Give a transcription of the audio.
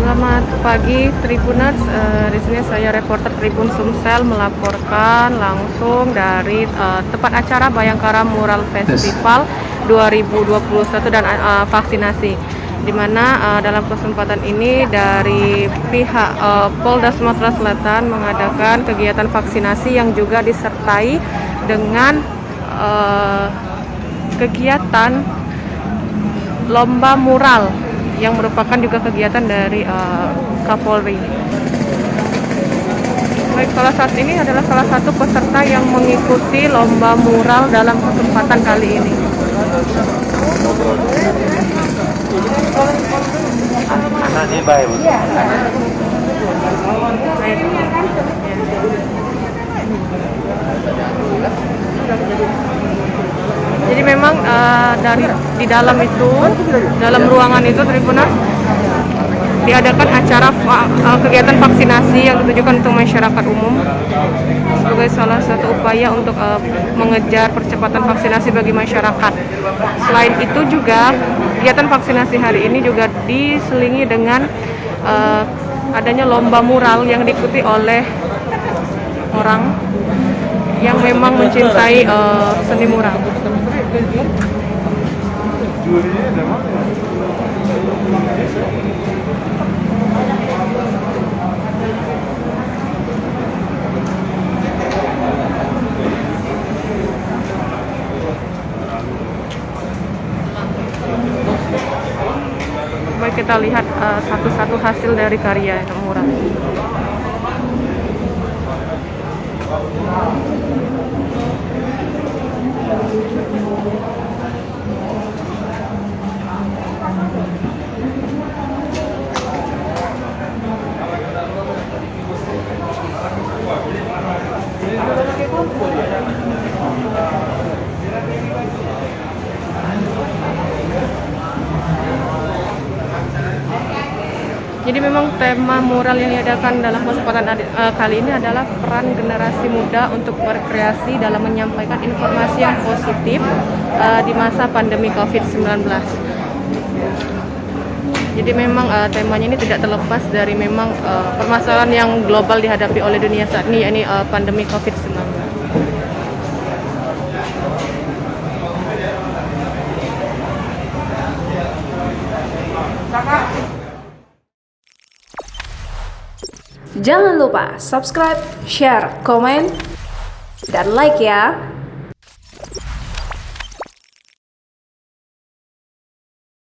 Selamat pagi Tribuners, di sini saya reporter Tribun Sumsel melaporkan langsung dari tempat acara Bayangkara Mural Festival 2021 dan vaksinasi, di mana dalam kesempatan ini dari pihak Polda Sumatera Selatan mengadakan kegiatan vaksinasi yang juga disertai dengan kegiatan lomba mural yang merupakan juga kegiatan dari Kapolri. Baik, saat ini adalah salah satu peserta yang mengikuti lomba mural dalam kesempatan kali ini. Jadi memang dari di dalam itu, dalam ruangan itu Tribuners, diadakan acara kegiatan vaksinasi yang ditujukan untuk masyarakat umum sebagai salah satu upaya untuk mengejar percepatan vaksinasi bagi masyarakat. Selain itu juga kegiatan vaksinasi hari ini juga diselingi dengan adanya lomba mural yang diikuti oleh orang yang memang mencintai seni mural. Baik, kita lihat satu-satu hasil dari karya mural. Jadi memang tema mural yang diadakan dalam kesempatan kali ini adalah peran generasi muda untuk berkreasi dalam menyampaikan informasi yang positif di masa pandemi COVID-19. Jadi memang temanya ini tidak terlepas dari memang permasalahan yang global dihadapi oleh dunia saat ini, yakni pandemi COVID-19. Jangan lupa subscribe, share, komen, dan like ya.